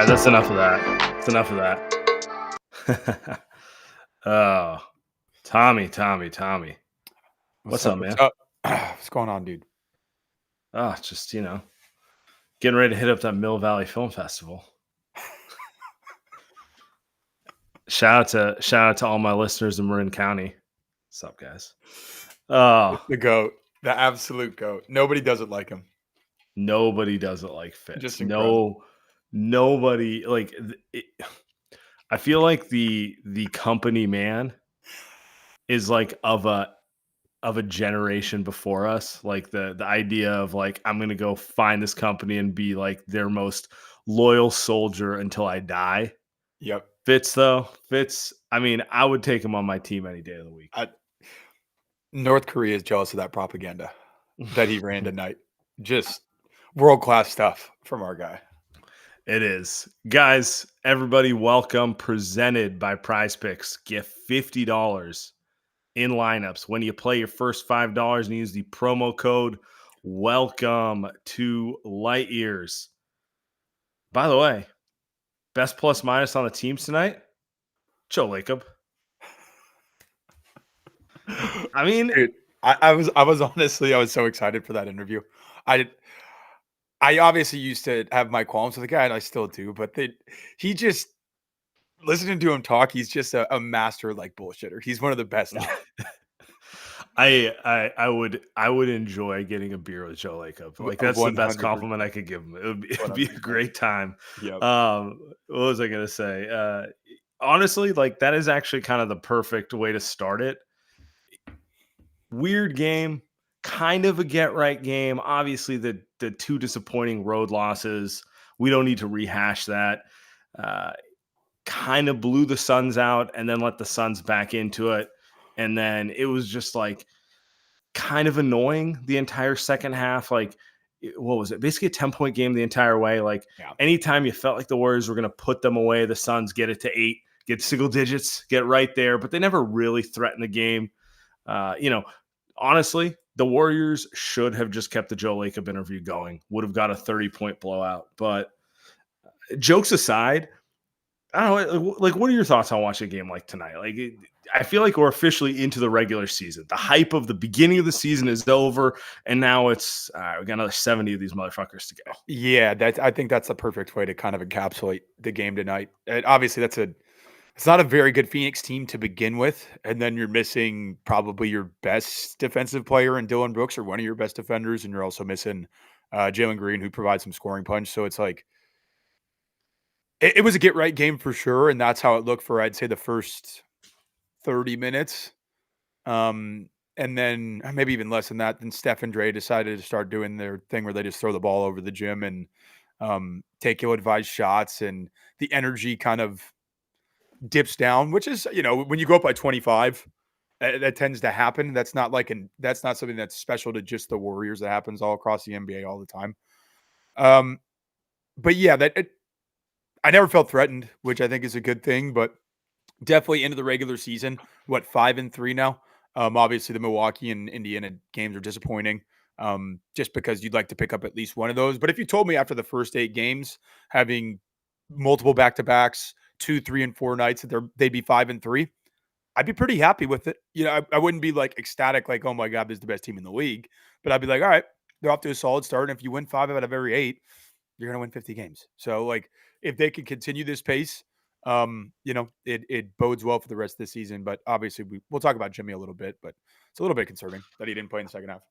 right, that's enough of that. That's enough of that. Oh, Tommy. What's up, What's man? up? What's going on, dude? Oh, just getting ready to hit up that Mill Valley Film Festival. Shout out to all my listeners in Marin County. What's up, guys? Oh, The GOAT. The absolute GOAT. Nobody does it like him. nobody does it like Fitz. Just incredible. Nobody like. I feel like the company man is like of a generation before us. Like the idea of like I'm gonna go find this company and be like their most loyal soldier until I die. Yep. Fitz, I mean, I would take him on my team any day of the week. North Korea is jealous of that propaganda that he ran tonight. Just world-class stuff from our guy. It is. Guys, everybody, welcome. Presented by Prize Picks. Get $50 in lineups when you play your first $5 and use the promo code welcome to Light Years. By the way, best plus minus on the teams tonight, Joe Lacob. I mean, Dude, I was honestly so excited for that interview. I obviously used to have my qualms with the guy, and I still do, but he just listening to him talk, he's just a master like bullshitter. He's one of the best out. I would enjoy getting a beer with Joe Lacob. Like that's the best 100%. compliment I could give him. It'd be a great time. Yep. What was I gonna say? Honestly, like that is actually kind of the perfect way to start it. Weird game, kind of a get right game. Obviously, the two disappointing road losses. We don't need to rehash that. Kind of blew the Suns out and then let the Suns back into it. And then it was just like kind of annoying the entire second half. Like, what was it? Basically a 10-point game the entire way. Like, anytime you felt like the Warriors were going to put them away, the Suns get it to 8, get single digits, get right there, but they never really threatened the game. Honestly, the Warriors should have just kept the Joe Lacob interview going, would have got a 30-point blowout. But jokes aside, I don't know. Like, what are your thoughts on watching a game like tonight? Like, I feel like we're officially into the regular season. The hype of the beginning of the season is over, and now it's we got another 70 of these motherfuckers to go. Yeah, I think that's the perfect way to kind of encapsulate the game tonight. And obviously, it's not a very good Phoenix team to begin with, and then you're missing probably your best defensive player in Dylan Brooks or one of your best defenders, and you're also missing Jalen Green, who provides some scoring punch. So it's like it was a get right game for sure, and that's how it looked for I'd say the first 30 minutes. And then maybe even less than that. Then Steph and Dre decided to start doing their thing where they just throw the ball over the gym and take ill-advised shots, and the energy kind of dips down, which is, when you go up by 25, that tends to happen. That's not something that's special to just the Warriors. That happens all across the NBA all the time. But yeah, I never felt threatened, which I think is a good thing, but definitely into the regular season. 5-3 now? Obviously the Milwaukee and Indiana games are disappointing. Just because you'd like to pick up at least one of those. But if you told me after the first 8 games, having multiple back-to-backs, 2, 3, and 4 nights that they'd be 5-3, I'd be pretty happy with it. I wouldn't be like ecstatic, like, oh my God, this is the best team in the league. But I'd be like, all right, they're off to a solid start. And if you win 5 out of every 8, you're going to win 50 games. So like, if they can continue this pace, it bodes well for the rest of the season. But obviously we'll talk about Jimmy a little bit, but it's a little bit concerning that he didn't play in the second half.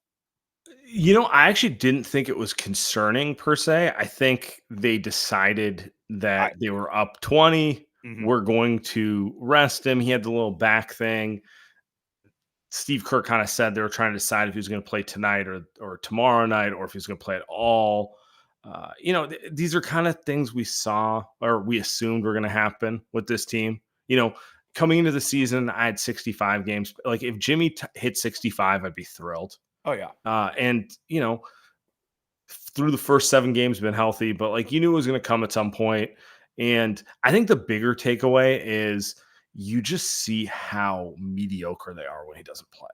I actually didn't think it was concerning per se. I think they decided that they were up 20. Mm-hmm. We're going to rest him. He had the little back thing. Steve Kerr kind of said they were trying to decide if he was going to play tonight or tomorrow night, or if he was going to play at all. These are kind of things we saw or we assumed were going to happen with this team. Coming into the season, I had 65 games. Like if Jimmy hit 65, I'd be thrilled. Oh yeah. And through the first 7 games, been healthy, but like you knew it was going to come at some point. And I think the bigger takeaway is you just see how mediocre they are when he doesn't play.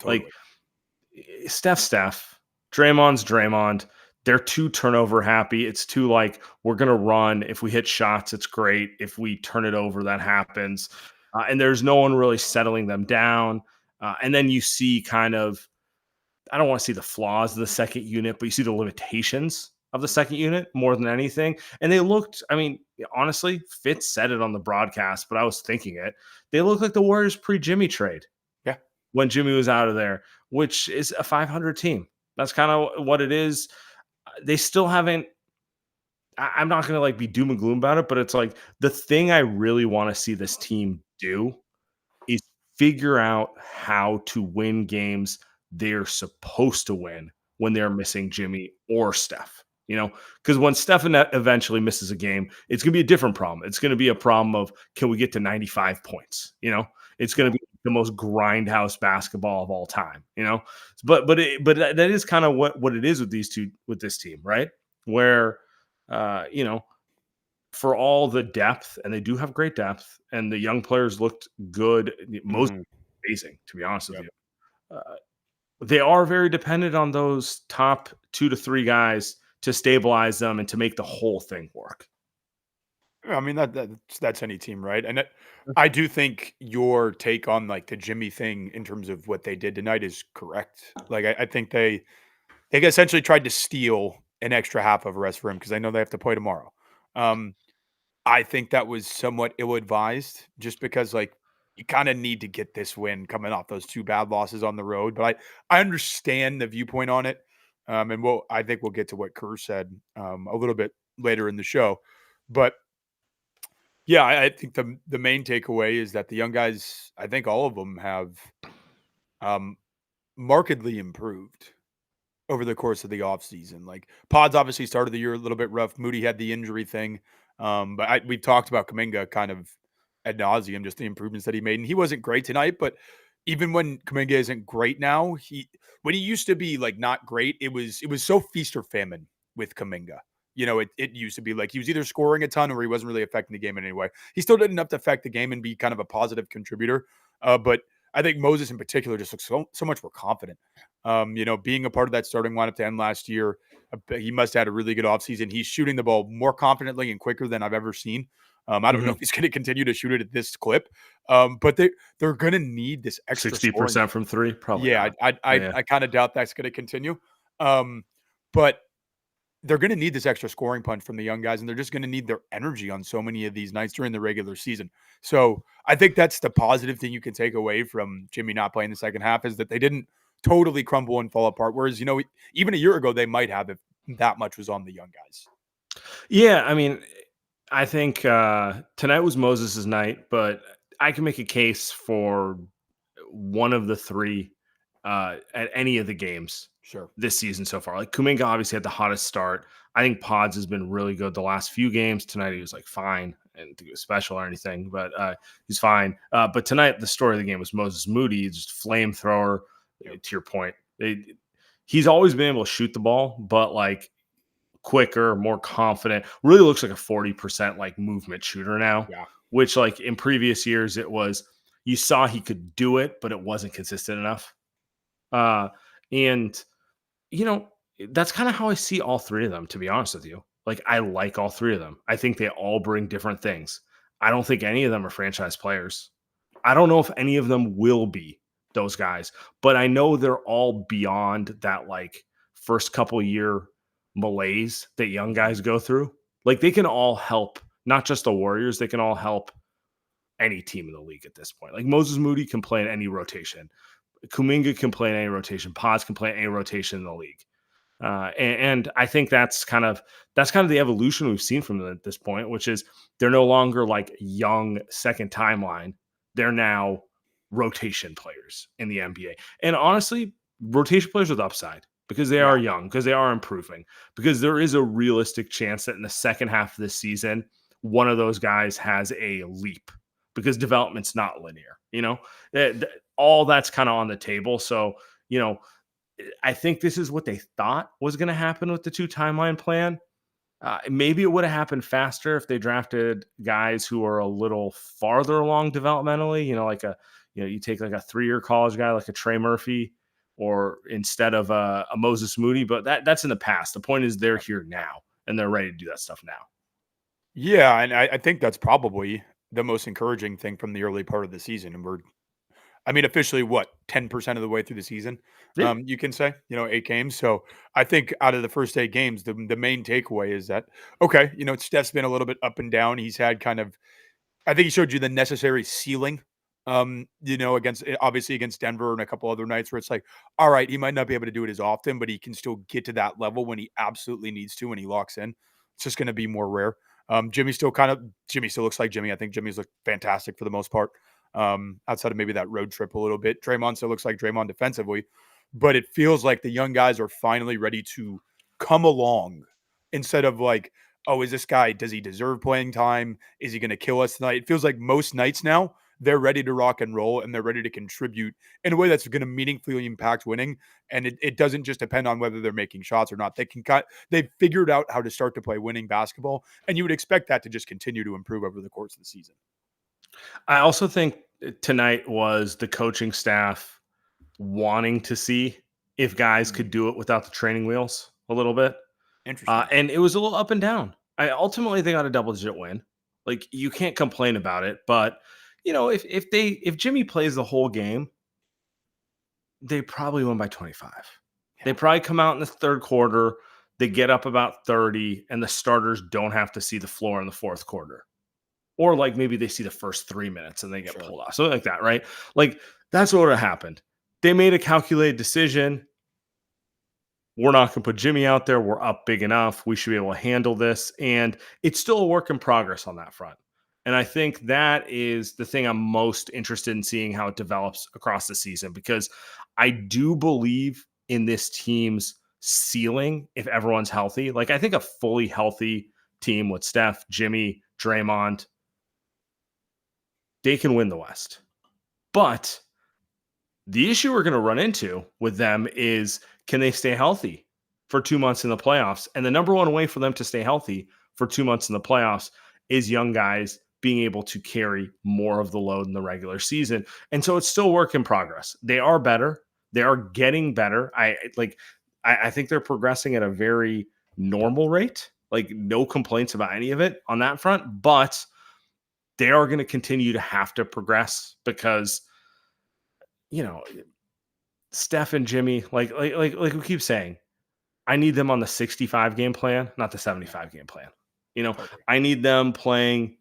Totally. Like Steph, Draymond's Draymond. they're too turnover happy. It's too like, we're going to run. If we hit shots, it's great. If we turn it over, that happens. And there's no one really settling them down. And then you see kind of, I don't want to see the flaws of the second unit, but you see the limitations of the second unit more than anything. And they looked, I mean, honestly, Fitz said it on the broadcast, but I was thinking it. They look like the Warriors pre-Jimmy trade. Yeah. When Jimmy was out of there, which is a 500 team. That's kind of what it is. They still haven't. I'm not going to like be doom and gloom about it, but it's like the thing I really want to see this team do is figure out how to win games they're supposed to win when they're missing Jimmy or Steph. Because when Steph eventually misses a game, it's going to be a different problem. It's going to be a problem of, can we get to 95 points? It's going to be the most grindhouse basketball of all time. But that is kind of what it is with this team, right? Where for all the depth, and they do have great depth, and the young players looked good. Most amazing, to be honest with you. They are very dependent on those top 2 to 3 guys to stabilize them and to make the whole thing work. I mean, that's any team, right? And I do think your take on like the Jimmy thing in terms of what they did tonight is correct. Like I think they essentially tried to steal an extra half of rest for him because I know they have to play tomorrow. I think that was somewhat ill-advised just because, like, you kinda need to get this win coming off those 2 bad losses on the road, but I understand the viewpoint on it, and I think we'll get to what Kerr said, a little bit later in the show, but, yeah, I think the main takeaway is that the young guys, I think all of them have, um, markedly improved over the course of the offseason. Like, Pods obviously started the year a little bit rough. Moody had the injury thing. But we talked about Kuminga kind of ad nauseum, just the improvements that he made. And he wasn't great tonight, but even when Kuminga isn't great now, when he used to be like not great, it was so feast or famine with Kuminga. It used to be like he was either scoring a ton or he wasn't really affecting the game in any way. He still did enough to affect the game and be kind of a positive contributor. But I think Moses in particular just looks so much more confident. Being a part of that starting lineup to end last year, he must have had a really good offseason. He's shooting the ball more confidently and quicker than I've ever seen. I don't know if he's going to continue to shoot it at this clip, but they're going to need this extra 60% from 3, probably. Yeah, I kind of doubt that's going to continue. But they're going to need this extra scoring punch from the young guys, and they're just going to need their energy on so many of these nights during the regular season. So I think that's the positive thing you can take away from Jimmy not playing the second half is that they didn't totally crumble and fall apart. Whereas, even a year ago, they might have if that much was on the young guys. Yeah, I mean, I think tonight was Moses' night, but I can make a case for one of the 3 at any of the games this season so far. Like Kuminga obviously had the hottest start. I think Pods has been really good the last few games. Tonight he was like fine. I didn't think it was special or anything, but he's fine. But tonight the story of the game was Moses Moody, just flamethrower. To your point, he's always been able to shoot the ball, but like quicker, more confident. Really looks like a 40% like movement shooter now. Yeah. Which like in previous years it was you saw he could do it, but it wasn't consistent enough. And that's kind of how I see all 3 of them, to be honest with you. Like I like all 3 of them. I think they all bring different things. I don't think any of them are franchise players. I don't know if any of them will be those guys, but I know they're all beyond that like first couple year malaise that young guys go through. Like they can all help, not just the Warriors, they can all help any team in the league at this point. Like Moses Moody can play in any rotation. Kuminga can play in any rotation. Pods can play in any rotation in the league. And I think that's kind of the evolution we've seen from them at this point, which is they're no longer like young second timeline. They're now rotation players in the NBA. And honestly, rotation players with upside because they are young, because they are improving, because there is a realistic chance that in the second half of this season, one of those guys has a leap because development's not linear, all that's kind of on the table. So, I think this is what they thought was going to happen with the 2 timeline plan. Maybe it would have happened faster if they drafted guys who are a little farther along developmentally, you take like a 3-year college guy, like a Trey Murphy, or instead of a Moses Moody, but that's in the past. The point is they're here now and they're ready to do that stuff now. Yeah, and I think that's probably the most encouraging thing from the early part of the season, and officially, what, 10% of the way through the season, Yeah. you can say, 8 games. So I think out of the first 8 games, the main takeaway is that, okay, Steph's been a little bit up and down. He's had kind of, I think he showed you the necessary ceiling, against obviously against Denver and a couple other nights where it's like, all right, he might not be able to do it as often, but he can still get to that level when he absolutely needs to when he locks in. It's just going to be more rare. Jimmy still looks like Jimmy. I think Jimmy's looked fantastic for the most part. Outside of maybe that road trip a little bit, Draymond still looks like Draymond defensively, but it feels like the young guys are finally ready to come along instead of like, oh, is this guy, does he deserve playing time? Is he going to kill us tonight? It feels like most nights now they're ready to rock and roll and they're ready to contribute in a way that's going to meaningfully impact winning. And it doesn't just depend on whether they're making shots or not. They've figured out how to start to play winning basketball, and you would expect that to just continue to improve over the course of the season. I also think tonight was the coaching staff wanting to see if guys could do it without the training wheels a little bit. Interesting. And it was a little up and down. Ultimately they got a double-digit win. Like, you can't complain about it, but if Jimmy plays the whole game, they probably win by 25. Yeah. They probably come out in the third quarter, they get up about 30, and the starters don't have to see the floor in the fourth quarter. Or like maybe they see the first 3 minutes and they get pulled off. Something like that, right? Like, that's what would have happened. They made a calculated decision. We're not going to put Jimmy out there. We're up big enough. We should be able to handle this. And it's still a work in progress on that front. And I think that is the thing I'm most interested in seeing how it develops across the season, because I do believe in this team's ceiling if everyone's healthy. Like, I think a fully healthy team with Steph, Jimmy, Draymond, they can win the West. But the issue we're going to run into with them is, can they stay healthy for 2 months in the playoffs? And the number one way for them to stay healthy for 2 months in the playoffs is young guys being able to carry more of the load in the regular season. And so it's still work in progress. They are better. They are getting better. I think they're progressing at a very normal rate. Like, no complaints about any of it on that front, but they are going to continue to have to progress because, Steph and Jimmy, like we keep saying, I need them on the 65 game plan, not the 75 game plan. I need them playing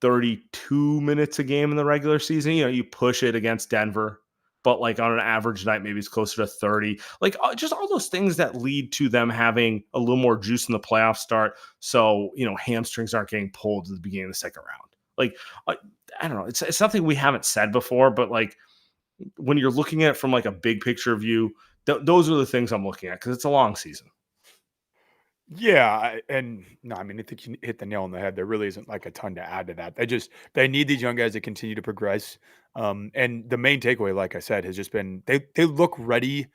32 minutes a game in the regular season. You push it against Denver, but like on an average night, maybe it's closer to 30. Like, just all those things that lead to them having a little more juice in the playoff start. So, hamstrings aren't getting pulled at the beginning of the second round. Like, I don't know. It's something we haven't said before, but like, when you're looking at it from like a big picture view, those are the things I'm looking at, because it's a long season. Yeah, and no, I think you hit the nail on the head. There really isn't like a ton to add to that. They need these young guys to continue to progress. And the main takeaway, like I said, has just been they look ready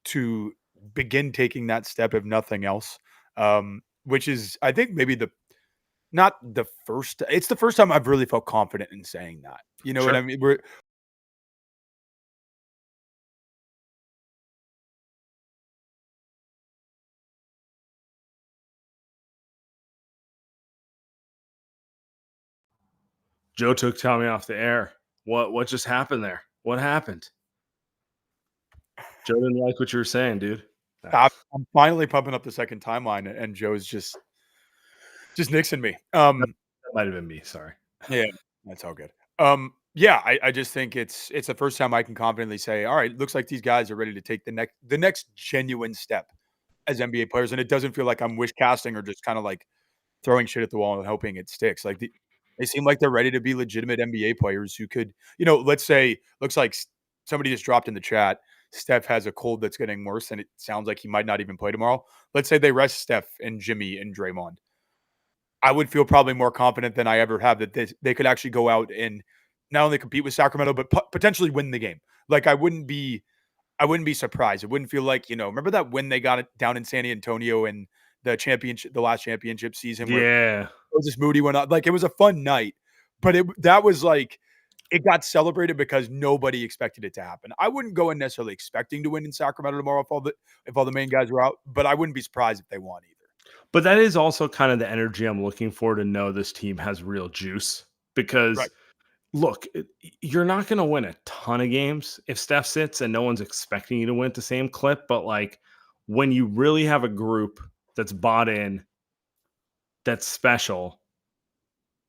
to begin taking that step, if nothing else. Which is, I think, maybe it's the first time I've really felt confident in saying that. You know what I mean? Joe took Tommy off the air. What just happened there? What happened? Joe didn't like what you were saying, dude. I'm finally pumping up the second timeline, and Joe's just nixing me. That might have been me. Sorry. Yeah, that's all good. Yeah, I just think it's the first time I can confidently say, all right, looks like these guys are ready to take the next genuine step as NBA players, and it doesn't feel like I'm wish casting or just kind of like throwing shit at the wall and hoping it sticks. Like, they seem like they're ready to be legitimate NBA players who could, let's say, looks like somebody just dropped in the chat, Steph has a cold that's getting worse, and it sounds like he might not even play tomorrow. Let's say they rest Steph and Jimmy and Draymond. I would feel probably more confident than I ever have that they could actually go out and not only compete with Sacramento, but potentially win the game. Like, I wouldn't be surprised. It wouldn't feel like, remember that when they got it down in San Antonio in the last championship season where Yeah. Moses Moody went out. Like, it was a fun night, but that was like, it got celebrated because nobody expected it to happen. I wouldn't go in necessarily expecting to win in Sacramento tomorrow if all the main guys were out, but I wouldn't be surprised if they won either. But that is also kind of the energy I'm looking for, to know this team has real juice. Because Right. look, you're not going to win a ton of games if Steph sits and no one's expecting you to win at the same clip. But like, when you really have a group that's bought in, that's special,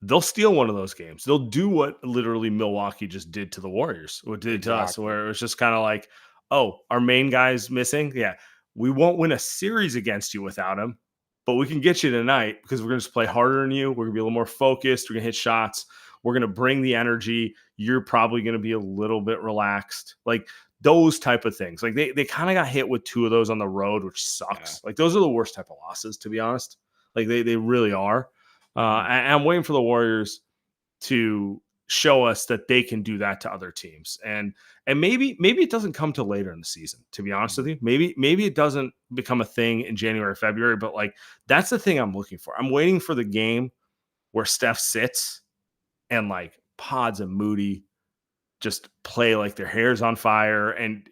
they'll steal one of those games. They'll do what literally Milwaukee just did to the Warriors, what did to us, Exactly. where it was just kind of like, oh, our main guy's missing. Yeah, we won't win a series against you without him, but we can get you tonight because we're going to just play harder than you. We're going to be a little more focused. We're going to hit shots. We're going to bring the energy. You're probably going to be a little bit relaxed. Like those type of things. Like they kind of got hit with 2 of those on the road, which sucks. Yeah. Like those are the worst type of losses, to be honest. Like they really are. Mhm. I'm waiting for the Warriors to show us that they can do that to other teams, and maybe it doesn't come till later in the season. To be honest with Mhm. you, maybe it doesn't become a thing in January, February. But like that's the thing I'm looking for. I'm waiting for the game where Steph sits and like Pods and Moody just play like their hair's on fire, and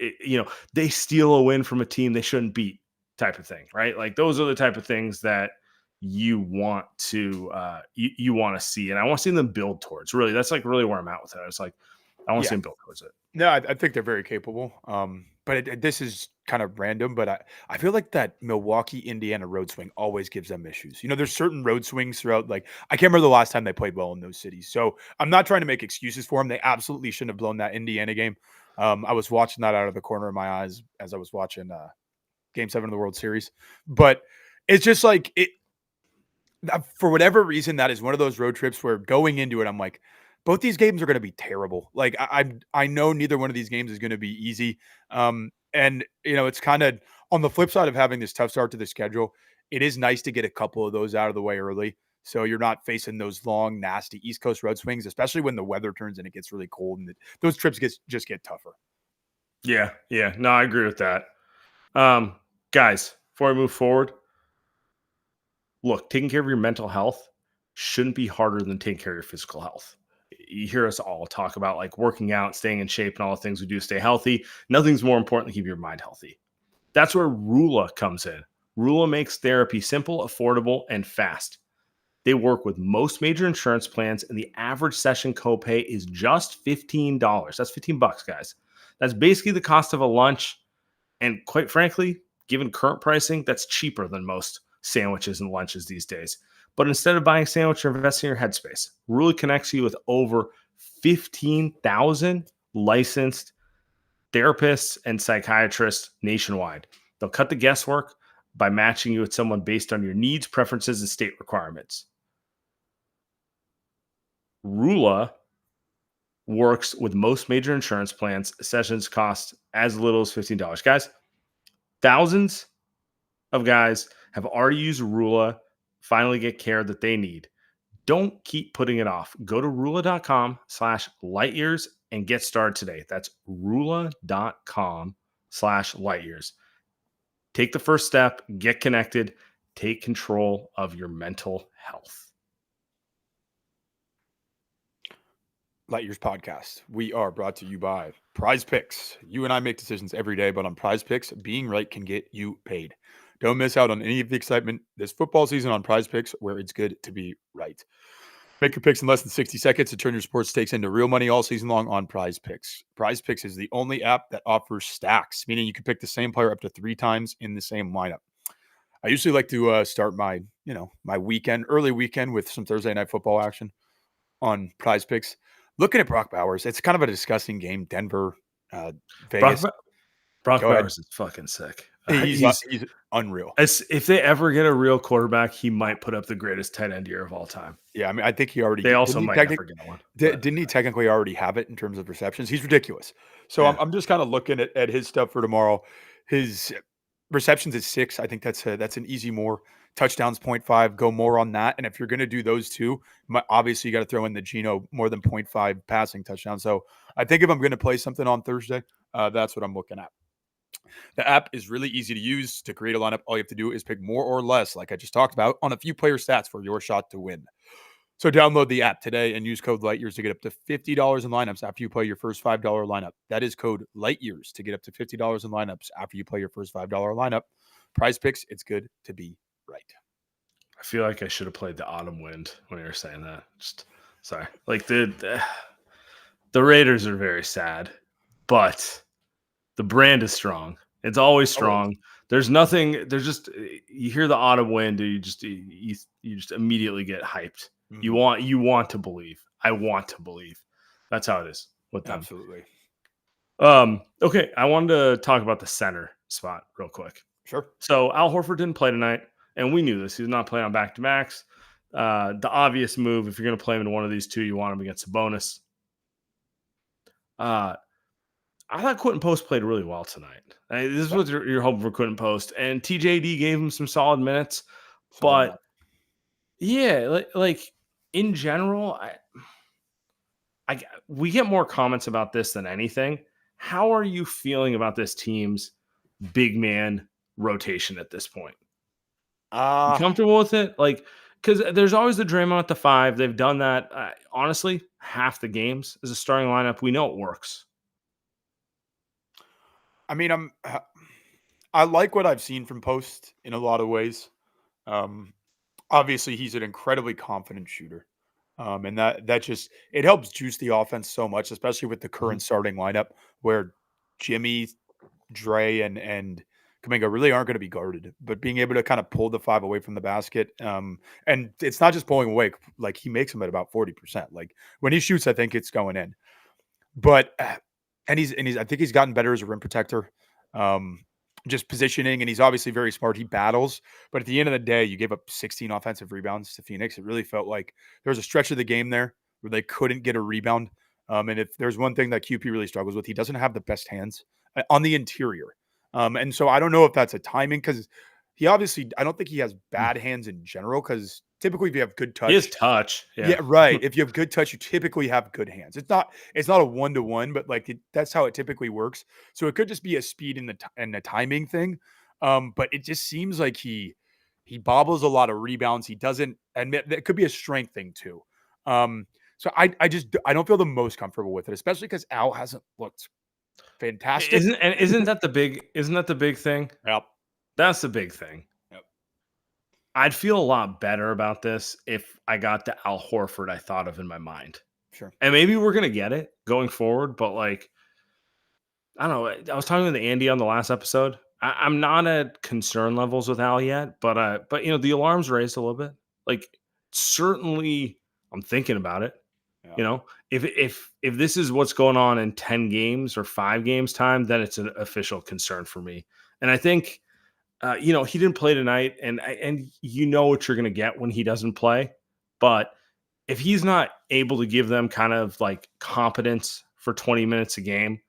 they steal a win from a team they shouldn't beat, type of thing, right? Like those are the type of things that you want to you want to see, and I want to see them build towards. Really, that's like really where I'm at with it. It's like I want to see Yeah. them build towards it. No, I think they're very capable. But this is kind of random, but I feel like that Milwaukee, Indiana road swing always gives them issues. There's certain road swings throughout. Like I can't remember the last time they played well in those cities. So I'm not trying to make excuses for them. They absolutely shouldn't have blown that Indiana game. I was watching that out of the corner of my eyes as I was watching Game 7 of the World Series. But it's just like it. For whatever reason, that is one of those road trips where going into it, I'm like, both these games are going to be terrible. Like I know neither one of these games is going to be easy. And it's kind of on the flip side of having this tough start to the schedule. It is nice to get a couple of those out of the way early, so you're not facing those long, nasty East Coast road swings, especially when the weather turns and it gets really cold, and those trips just get tougher. Yeah, no, I agree with that. Guys, before I move forward, look, taking care of your mental health shouldn't be harder than taking care of your physical health. You hear us all talk about like working out, staying in shape, and all the things we do to stay healthy. Nothing's more important than keep your mind healthy. That's where Rula comes in. Rula makes therapy simple, affordable, and fast. They work with most major insurance plans, and the average session copay is just $15. That's $15, guys. That's basically the cost of a lunch. And quite frankly, given current pricing, that's cheaper than most sandwiches and lunches these days. But instead of buying a sandwich, you're investing in your headspace. Rula connects you with over 15,000 licensed therapists and psychiatrists nationwide. They'll cut the guesswork by matching you with someone based on your needs, preferences, and state requirements. Rula works with most major insurance plans. Sessions cost as little as $15. Guys, thousands of guys have already used Rula, finally get care that they need. Don't keep putting it off. Go to rula.com/lightyears and get started today. That's rula.com/lightyears. Take the first step, get connected, take control of your mental health. Light Years Podcast. We are brought to you by Prize Picks. You and I make decisions every day, but on Prize Picks, being right can get you paid. Don't miss out on any of the excitement this football season on Prize Picks, where it's good to be right. Make your picks in less than 60 seconds to turn your sports stakes into real money all season long on Prize Picks. Prize Picks is the only app that offers stacks, meaning you can pick the same player up to 3 times in the same lineup. I usually like to start my early weekend with some Thursday night football action on Prize Picks. Looking at Brock Bowers, it's kind of a disgusting game. Denver, Brock, Vegas. Brock Go ahead. Bowers is fucking sick. He's unreal. If they ever get a real quarterback, he might put up the greatest tight end year of all time. Yeah, I mean, I think he already. They also might never get one. Didn't he technically already have it in terms of receptions? He's ridiculous. So Yeah. I'm just kind of looking at his stuff for tomorrow. His receptions is 6. I think that's an easy more. Touchdowns 0.5. Go more on that. And if you're going to do those two, obviously you got to throw in the Geno more than 0.5 passing touchdown. So I think if I'm going to play something on Thursday, that's what I'm looking at. The app is really easy to use. To create a lineup, all you have to do is pick more or less, like I just talked about, on a few player stats for your shot to win. So download the app today and use code LIGHTYEARS to get up to $50 in lineups after you play your first $5 lineup. That is code LIGHTYEARS to get up to $50 in lineups after you play your first $5 lineup. Prize Picks, it's good to be right. I feel like I should have played the Autumn Wind when you were saying that. Just sorry. Like the Raiders are very sad, but the brand is strong. It's always strong. There's nothing. There's just you hear the Autumn Wind, and you just immediately get hyped. Mm-hmm. You want to believe. I want to believe. That's how it is with them. Absolutely. Okay, I wanted to talk about the center spot real quick. Sure. So Al Horford didn't play tonight, and we knew this. He's not playing on back-to-backs. The obvious move, if you're going to play him in one of these two, you want him against a bonus. I thought Quentin Post played really well tonight. This is what you're hoping for Quentin Post. And TJD gave him some solid minutes. But, yeah, like in general, we get more comments about this than anything. How are you feeling about this team's big man rotation at this point? You comfortable with it? Like, because there's always the Draymond at the 5. They've done that, honestly, half the games as a starting lineup. We know it works. I mean, I like what I've seen from Post in a lot of ways. Obviously, he's an incredibly confident shooter. And that just it helps juice the offense so much, especially with the current starting lineup where Jimmy, Dre, and Kuminga really aren't going to be guarded. But being able to kind of pull the 5 away from the basket, and it's not just pulling away, like he makes them at about 40%. Like when he shoots, I think it's going in. But and he's I think he's gotten better as a rim protector. Just positioning, and he's obviously very smart. He battles, but at the end of the day, you gave up 16 offensive rebounds to Phoenix. It really felt like there was a stretch of the game there where they couldn't get a rebound. And if there's one thing that QP really struggles with, he doesn't have the best hands on the interior. And so I don't know if that's a timing because he obviously, I don't think he has bad hands in general because typically if you have good touch, His touch, yeah, right. If you have good touch, you typically have good hands. It's not a 1-to-1, but like that's how it typically works. So it could just be a speed and the timing thing. But it just seems like he bobbles a lot of rebounds. He doesn't, and that could be a strength thing too. So I don't feel the most comfortable with it, especially because Al hasn't looked fantastic. Isn't that the big thing? Yep. That's the big thing. Yep. I'd feel a lot better about this if I got the Al Horford I thought of in my mind. Sure. And maybe we're gonna get it going forward, but like I don't know. I was talking with Andy on the last episode. I'm not at concern levels with Al yet, but the alarm's raised a little bit. Like certainly I'm thinking about it. Yeah. If this is what's going on in 10 games or 5 games time, then it's an official concern for me. And I think he didn't play tonight, and you know what you're going to get when he doesn't play. But if he's not able to give them kind of like competence for 20 minutes a game,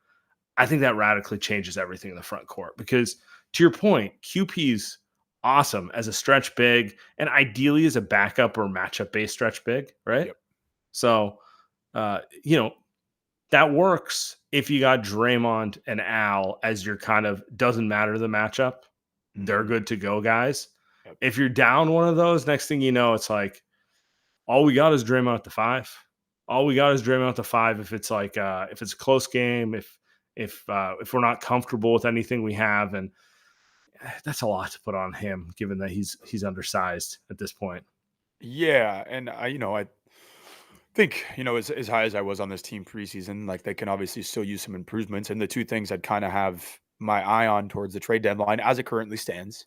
I think that radically changes everything in the front court. Because to your point, QP's awesome as a stretch big, and ideally as a backup or matchup-based stretch big, right? Yep. So, that works if you got Draymond and Al as your kind of doesn't matter the matchup. They're good to go guys. Yep. If you're down one of those, next thing you know, it's like all we got is Draymond at the 5. All we got is Draymond at the 5. If it's like if it's a close game, if we're not comfortable with anything we have, and that's a lot to put on him, given that he's undersized at this point. Yeah, and I think, as high as I was on this team preseason, like they can obviously still use some improvements. And the two things I'd kind of have my eye on towards the trade deadline as it currently stands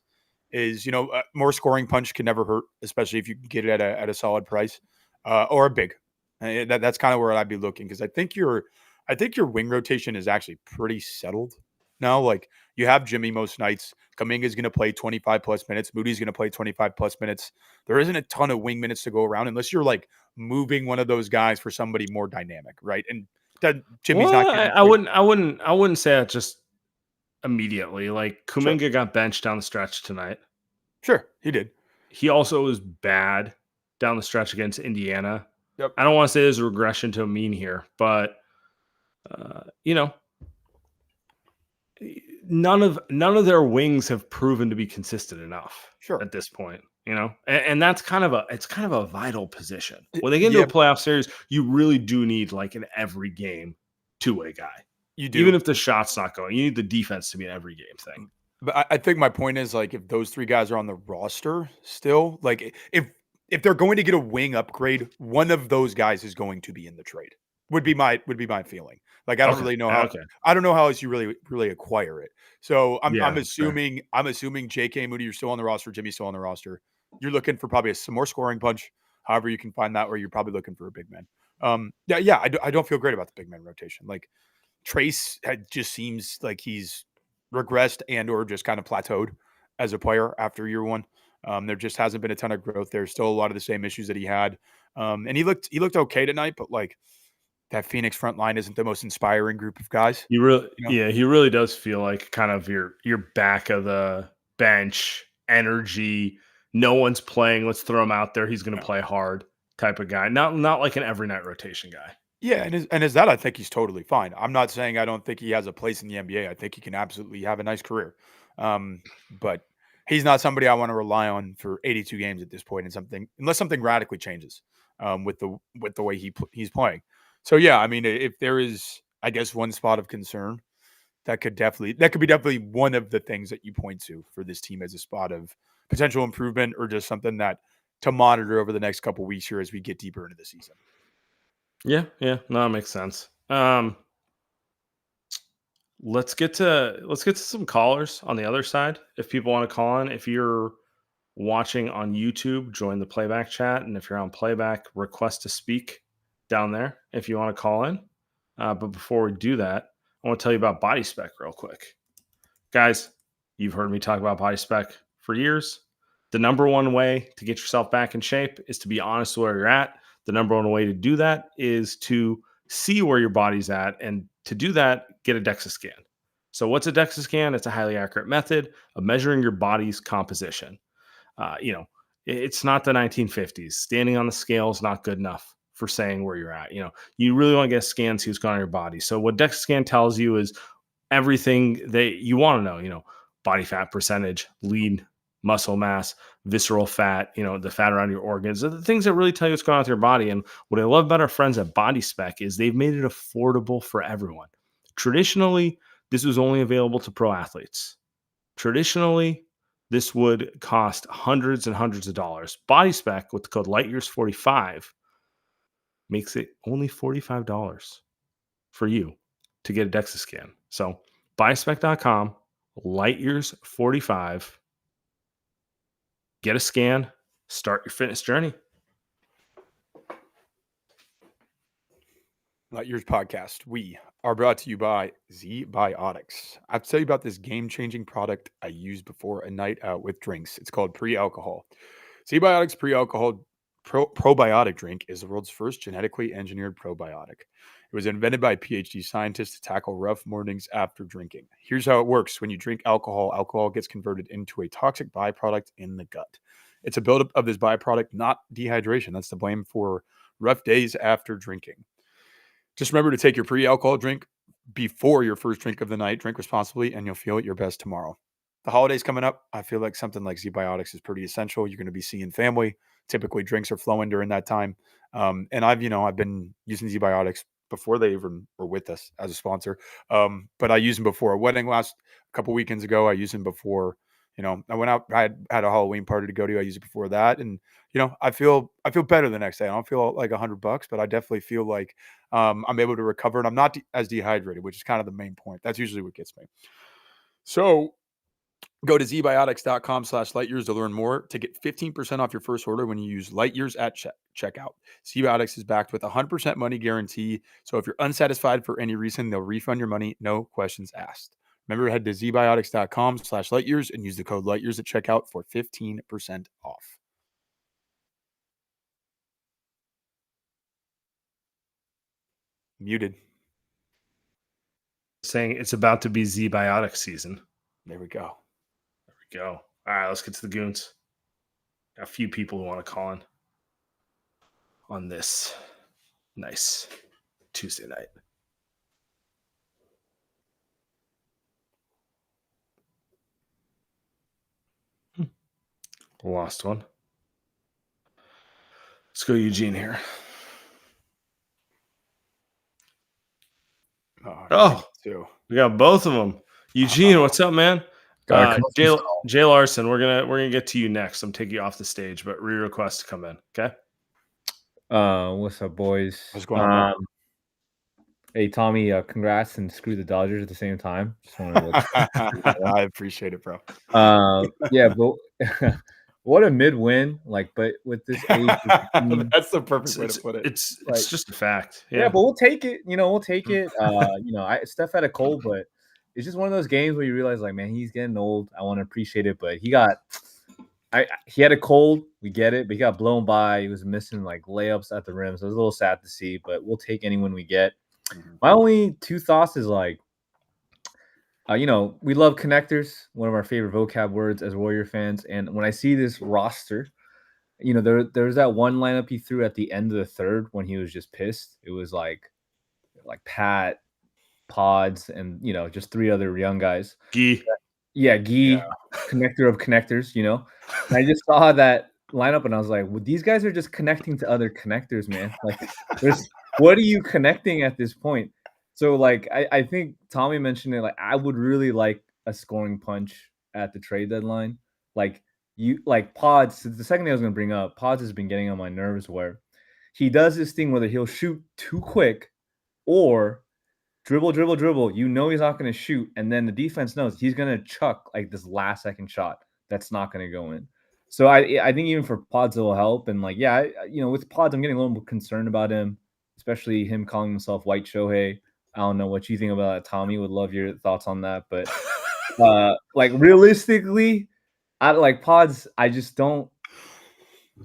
is, more scoring punch can never hurt, especially if you get it at a solid price or a big. That's kind of where I'd be looking because I think your wing rotation is actually pretty settled now. Like you have Jimmy most nights. Kuminga's going to play 25 plus minutes. Moody's going to play 25 plus minutes. There isn't a ton of wing minutes to go around unless you're like moving one of those guys for somebody more dynamic, right? And Jimmy's not. I wouldn't say that just immediately. Like Kuminga got benched down the stretch tonight. Sure, he did. He also was bad down the stretch against Indiana. Yep. I don't want to say there's a regression to a mean here, but none of their wings have proven to be consistent enough at this point. and that's kind of a vital position. When they get into Yeah, a playoff series, you really do need like an every game two-way guy. you Even do. if the shot's not going, you need the defense to be an every game thing. But I think my point is, like, if those 3 guys are on the roster still, like, if they're going to get a wing upgrade, one of those guys is going to be in the trade, would be my feeling. Like, Okay. Okay. I don't know how else you really acquire it. So, I'm Yeah, that's fair. assuming J.K. Moody, you're still on the roster, Jimmy's still on the roster. You're looking for probably some more scoring punch, however you can find that, or you're probably looking for a big man. Yeah, I don't feel great about the big man rotation. Like, Trace just seems like he's regressed and or just kind of plateaued as a player after year one. There just hasn't been a ton of growth. There's still a lot of the same issues that he had, and he looked okay tonight, but like that Phoenix front line isn't the most inspiring group of guys. You really, You know, yeah, he really does feel like kind of your back of the bench energy. No one's playing. Let's throw him out there. He's going to no. play hard type of guy. Not like an every night rotation guy. Yeah, and as that, I think he's totally fine. I'm not saying I don't think he has a place in the NBA. I think he can absolutely have a nice career, but he's not somebody I want to rely on for 82 games at this point, and unless something radically changes with the way he's playing. So yeah, I mean, if there is, I guess, one spot of concern that could be definitely one of the things that you point to for this team as a spot of potential improvement, or just something that to monitor over the next couple weeks here as we get deeper into the season. Yeah, yeah, no, that makes sense. Let's get to some callers on the other side. If people want to call in, if you're watching on YouTube, join the playback chat, and if you're on playback, request to speak down there if you want to call in. But before we do that, I want to tell you about Body Spec real quick, guys. You've heard me talk about Body Spec for years. The number one way to get yourself back in shape is to be honest where you're at. The number one way to do that is to see where your body's at. And to do that, get a DEXA scan. So, what's a DEXA scan? It's a highly accurate method of measuring your body's composition. You know, it's not the 1950s. Standing on the scale is not good enough for saying where you're at. You really want to get a scan, see what's going on in your body. So, what DEXA scan tells you is everything that you want to know, body fat percentage, lean muscle mass, visceral fat, the fat around your organs, are the things that really tell you what's going on with your body. And what I love about our friends at Body Spec is they've made it affordable for everyone. Traditionally, this was only available to pro athletes. Traditionally, this would cost hundreds and hundreds of dollars. Body Spec with the code LightYears45 makes it only $45 for you to get a DEXA scan. So bodyspec.com, LightYears45, get a scan, start your fitness journey. Light Years Podcast. We are brought to you by ZBiotics. I have to tell you about this game-changing product I used before a night out with drinks. It's called pre-alcohol. ZBiotics pre-alcohol probiotic drink is the world's first genetically engineered probiotic. It was invented by PhD scientists to tackle rough mornings after drinking. Here's how it works. When you drink alcohol, alcohol gets converted into a toxic byproduct in the gut. It's a buildup of this byproduct, not dehydration. That's to blame for rough days after drinking. Just remember to take your pre-alcohol drink before your first drink of the night. Drink responsibly, and you'll feel at your best tomorrow. The holidays coming up, I feel like something like ZBiotics is pretty essential. You're going to be seeing family. Typically, drinks are flowing during that time. And I've been using ZBiotics before they even were with us as a sponsor. But I used them before a wedding last couple weekends ago. I used them before, I went out. I had a Halloween party to go to. I used it before that, and I feel better the next day. I don't feel like $100, but I definitely feel like I'm able to recover, and I'm not as dehydrated, which is kind of the main point. That's usually what gets me. So go to zbiotics.com/lightyears to learn more to get 15% off your first order when you use lightyears at checkout. ZBiotics is backed with a 100% money guarantee. So if you're unsatisfied for any reason, they'll refund your money. No questions asked. Remember, head to zbiotics.com/lightyears and use the code lightyears at checkout for 15% off. Muted. Saying it's about to be Z-biotic season. There we go. There we go. All right, let's get to the goons. Got a few people who want to call in on this nice Tuesday night. Lost one. Let's go Eugene here. Oh, we got both of them. Eugene, what's up, man? Jay Larson, we're gonna get to you next. I'm taking you off the stage, but request to come in. Okay. What's up, boys? What's going on? Hey, Tommy, congrats and screw the Dodgers at the same time. Just wanted to I appreciate it, bro. Yeah, but what a mid-win! Like, but with this age, that's the perfect way to put it. It's just a fact. Yeah, but we'll take it. We'll take it. Steph had a cold, but it's just one of those games where you realize, like, man, he's getting old. I want to appreciate it, but he had a cold. We get it, but he got blown by. He was missing like layups at the rim, so it was a little sad to see. But we'll take any win we get. My only two thoughts is like, we love connectors, one of our favorite vocab words as Warrior fans. And when I see this roster, there's that one lineup he threw at the end of the third when he was just pissed. It was like Pat, Pods, and just three other young guys. Gee. Yeah, connector of connectors, And I just saw that lineup and I was like, well, these guys are just connecting to other connectors, man. Like, what are you connecting at this point? So, like, I think Tommy mentioned it. Like, I would really like a scoring punch at the trade deadline. Like, Pods, the second thing I was going to bring up, Pods has been getting on my nerves where he does this thing where he'll shoot too quick or dribble. He's not going to shoot. And then the defense knows he's going to chuck like this last second shot that's not going to go in. So I think even for Pods, it will help. And like, with Pods, I'm getting a little more concerned about him, especially him calling himself White Shohei. I don't know what you think about that, Tommy. Would love your thoughts on that. But like realistically, I like Pods. I just don't.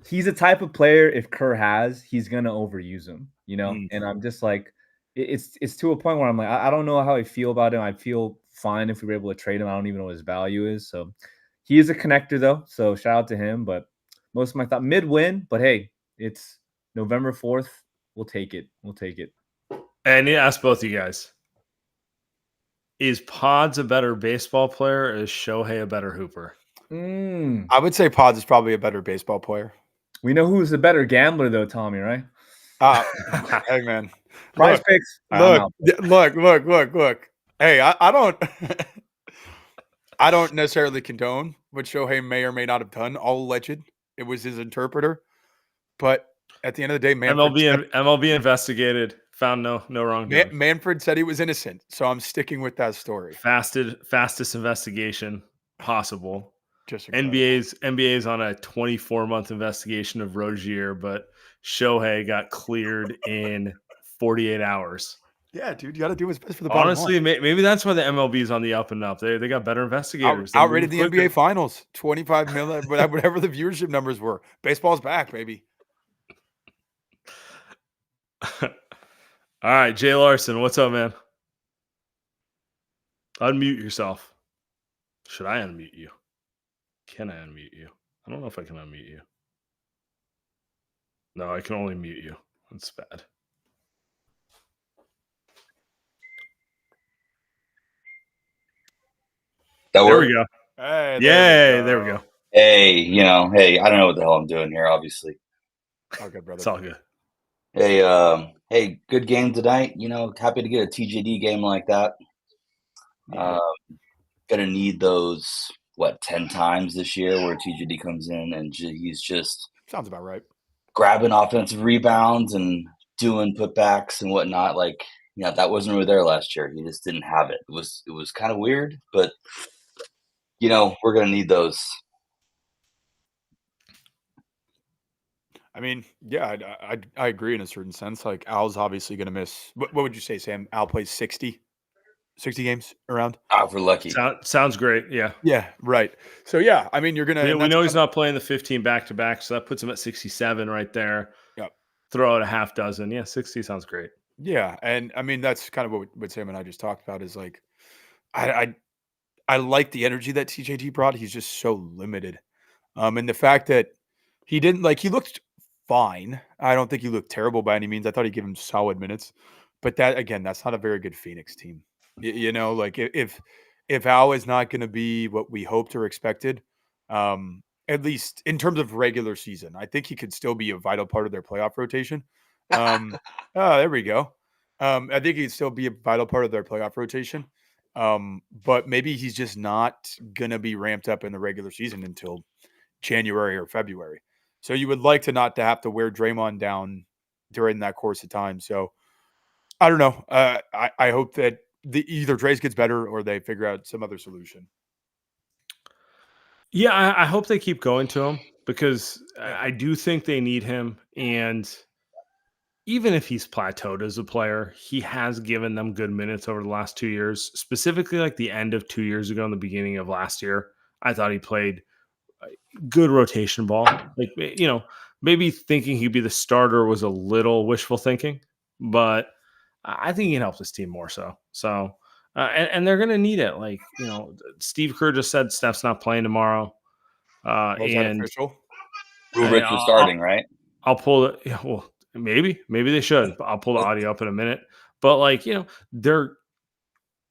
He's a type of player. If Kerr he's going to overuse him, And I'm just like, it's to a point where I'm like, I don't know how I feel about him. I'd feel fine if we were able to trade him. I don't even know what his value is. So he is a connector though. So shout out to him. But most of my thought mid-win, but hey, it's November 4th. We'll take it. And I need to ask both of you guys. Is Pods a better baseball player or is Shohei a better hooper? I would say Pods is probably a better baseball player. We know who's the better gambler though, Tommy, right? Hey man. Prize picks. Look. Hey, I don't I don't necessarily condone what Shohei may or may not have done. All alleged. It was his interpreter. But at the end of the day, MLB investigated, found no wrongdoing. Manfred said he was innocent, so I'm sticking with that story. Fastest investigation possible. Just NBA's on a 24-month investigation of Rozier, but Shohei got cleared in 48 hours. Yeah, dude, you got to do what's best for the bottom Honestly, maybe that's why the MLB is on the up and up. They got better investigators. Outrated the NBA Finals, 25 million, whatever the viewership numbers were. Baseball's back, baby. All right, Jay Larson, what's up, man? Unmute yourself. Should I unmute you? Can I unmute you? I don't know if I can unmute you. No, I can only mute you. That's bad. There we go. Hey, there we go. Hey, I don't know what the hell I'm doing here, obviously. All good, brother. It's all good. Hey, good game tonight. Happy to get a TJD game like that. Gonna need those 10 times this year where TJD comes in and he's just sounds about right. Grabbing offensive rebounds and doing putbacks and whatnot. Like, that wasn't really there last year. He just didn't have it. It was kind of weird, but we're gonna need those. I mean, yeah, I agree in a certain sense. Like, Al's obviously going to miss. What would you say, Sam? Al plays 60 games around? If we're lucky. Sounds great. Yeah. Yeah, right. So, yeah, I mean, you're going to. We know he's not playing the 15 back-to-back, so that puts him at 67 right there. Yep. Throw out a half dozen. Yeah, 60 sounds great. Yeah, and I mean, that's kind of what Sam and I just talked about is like, I like the energy that TJT brought. He's just so limited. And the fact that he looked fine. I don't think he looked terrible by any means. I thought he'd give him solid minutes. But that's not a very good Phoenix team. Like if Al is not going to be what we hoped or expected, at least in terms of regular season. I think he could still be a vital part of their playoff rotation. There we go. I think he'd still be a vital part of their playoff rotation. But maybe he's just not gonna be ramped up in the regular season until January or February. So you would like to not to have to wear Draymond down during that course of time. So I don't know. I hope that either Trace gets better or they figure out some other solution. Yeah, I hope they keep going to him because I do think they need him. And even if he's plateaued as a player, he has given them good minutes over the last 2 years, specifically like the end of 2 years ago and the beginning of last year. I thought he played good rotation ball. Like, maybe thinking he'd be the starter was a little wishful thinking, but I think he can help this team more so. So, and they're going to need it. Like, Steve Kerr just said Steph's not playing tomorrow. Was that official? Rubric is starting, right? I'll pull it. Yeah, well, maybe they should. But I'll pull the audio up in a minute. But they're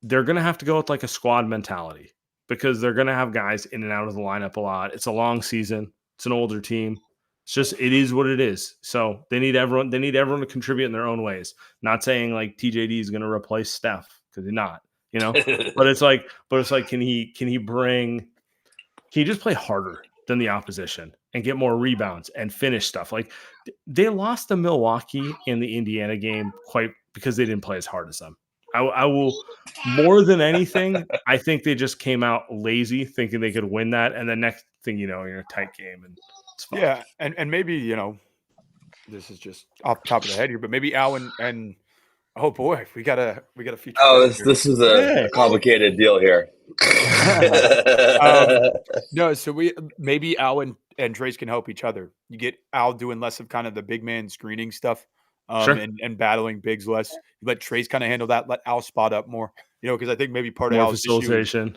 going to have to go with like a squad mentality because they're going to have guys in and out of the lineup a lot. It's a long season. It's an older team. It's just, it is what it is. So they need everyone to contribute in their own ways. Not saying like TJD is going to replace Steph because he's not, but it's like, can he just play harder than the opposition and get more rebounds and finish stuff? Like they lost the Milwaukee in the Indiana game because they didn't play as hard as them. I will, more than anything, I think they just came out lazy thinking they could win that. And the next thing you know, you're in a tight game and it's fun. Yeah. And maybe, this is just off the top of the head here, but maybe Al and oh boy, we got a feature. Oh, this is a complicated deal here. No, so maybe Al and Trace can help each other. You get Al doing less of kind of the big man screening stuff. Sure. And battling bigs less. You let Trace kind of handle that. Let Al spot up more. Because I think maybe part of Al's facilitation.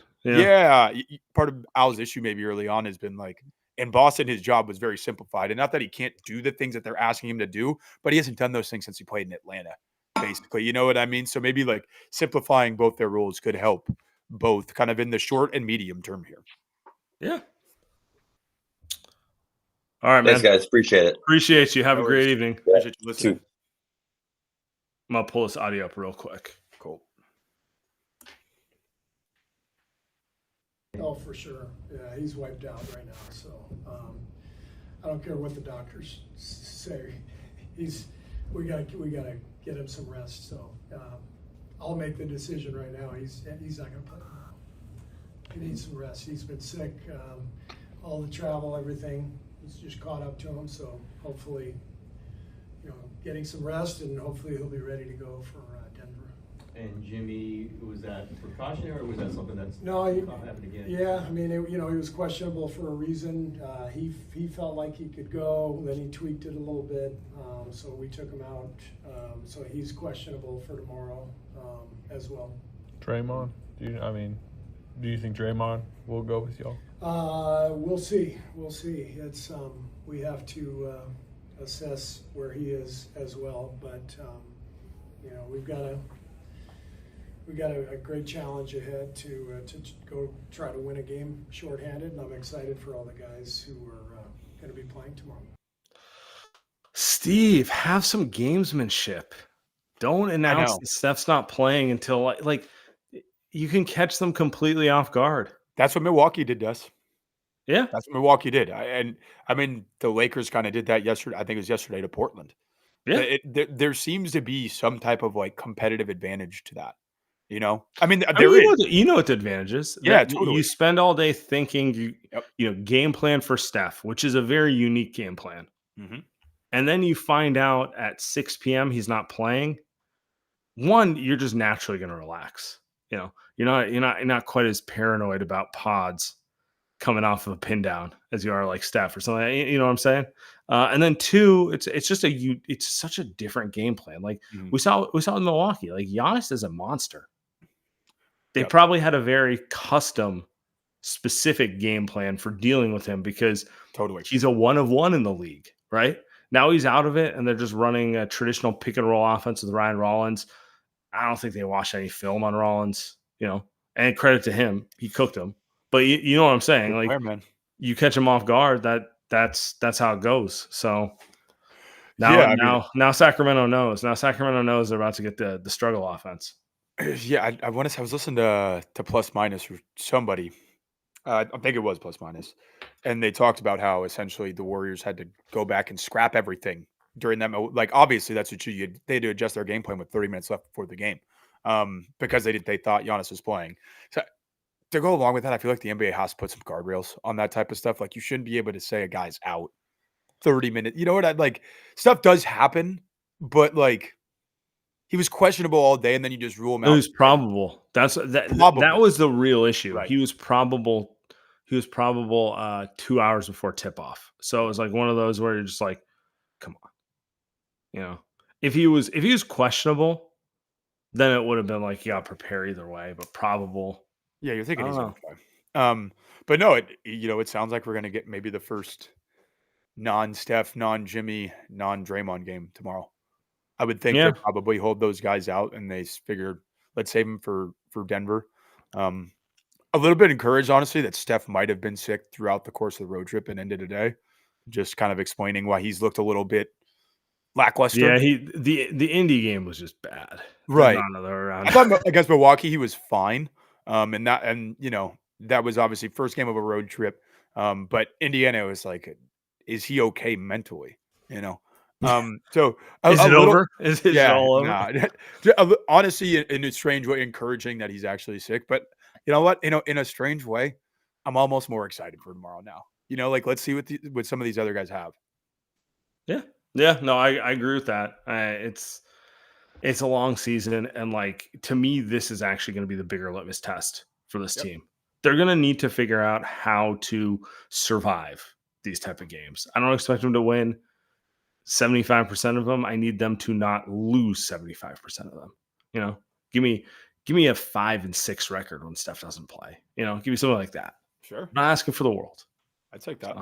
Part of Al's issue maybe early on has been like in Boston, his job was very simplified, and not that he can't do the things that they're asking him to do, but he hasn't done those things since he played in Atlanta. Basically, you know what I mean. So maybe like simplifying both their roles could help both, kind of in the short and medium term here. Yeah. All right, Thanks, man. guys. Appreciate it. Appreciate you. Have a great evening. Yeah. Appreciate you listening. I'm going to pull this audio up real quick. Cool. Oh, for sure. Yeah, he's wiped out right now. So I don't care what the doctors say. We gotta get him some rest. So I'll make the decision right now. He's not gonna play tomorrow. He needs some rest. He's been sick. All the travel, everything. It's just caught up to him. So hopefully, getting some rest, and hopefully he'll be ready to go for Denver. And Jimmy, was that precautionary, or was that something that's happened again? Yeah, I mean, he was questionable for a reason. He felt like he could go, then he tweaked it a little bit, so we took him out. So he's questionable for tomorrow as well. Draymond, do you think Draymond will go with y'all? We'll see. It's we have to assess where he is as well, but we've got a great challenge ahead to go try to win a game shorthanded, and I'm excited for all the guys who are going to be playing tomorrow. Steve, have some gamesmanship. Don't announce that Steph's not playing until like you can catch them completely off guard. That's what Milwaukee did, Des. Yeah, that's what Milwaukee did. The Lakers kind of did that yesterday. I think it was yesterday to Portland. Yeah, there seems to be some type of like competitive advantage to that. There is. You know what the advantage is. Yeah, totally. You spend all day thinking, game plan for Steph, which is a very unique game plan. Mm-hmm. And then you find out at 6 p.m. he's not playing. One, you're just naturally going to relax. You're not quite as paranoid about pods coming off of a pin down as you are like Steph or something. You know what I'm saying? And then two, it's such a different game plan. Like we saw in Milwaukee. Like Giannis is a monster. They probably had a very custom, specific game plan for dealing with him because he's a 1 of 1 in the league, right? Now he's out of it, and they're just running a traditional pick and roll offense with Ryan Rollins. I don't think they watched any film on Rollins, and credit to him, he cooked them. But you know what I'm saying? Like, you catch them off guard, that's how it goes. So now Sacramento knows. Now Sacramento knows they're about to get the struggle offense. Yeah, I want to say I was listening to Plus Minus or somebody. I think it was Plus Minus, and they talked about how essentially the Warriors had to go back and scrap everything during that. Like obviously that's what they had to adjust their game plan with 30 minutes left before the game, because they thought Giannis was playing. So to go along with that, I feel like the NBA has to put some guardrails on that type of stuff. Like you shouldn't be able to say a guy's out 30 minutes. You know what? Like stuff does happen, but like. He was questionable all day, and then you just rule him out. It was probable. That was the real issue. Right. He was probable 2 hours before tip off. So it was like one of those where you're just like, come on. You know, if he was questionable, then it would have been like, yeah, prepare either way, but probable. Yeah, you're thinking he's okay. But no, it sounds like we're gonna get maybe the first non-Steph, non-Jimmy, non-Draymond game tomorrow. I would think they probably hold those guys out, and they figured let's save them for Denver. A little bit encouraged, honestly, that Steph might have been sick throughout the course of the road trip and ended today. Just kind of explaining why he's looked a little bit lackluster. Yeah, the Indy game was just bad. Right. I thought against Milwaukee he was fine. That was obviously first game of a road trip. But Indiana was like, is he okay mentally? So is it over? Is it all over? Nah. Honestly, in a strange way, encouraging that he's actually sick. But you know what? In a strange way, I'm almost more excited for tomorrow now. Let's see what some of these other guys have. Yeah. No, I agree with that. It's a long season, and like to me, this is actually going to be the bigger litmus test for this team. They're going to need to figure out how to survive these type of games. I don't expect them to win 75% of them. I need them to not lose 75% of them. Give me a 5-6 record when Steph doesn't play. Give me something like that. Sure. I'm not asking for the world. I'd take that.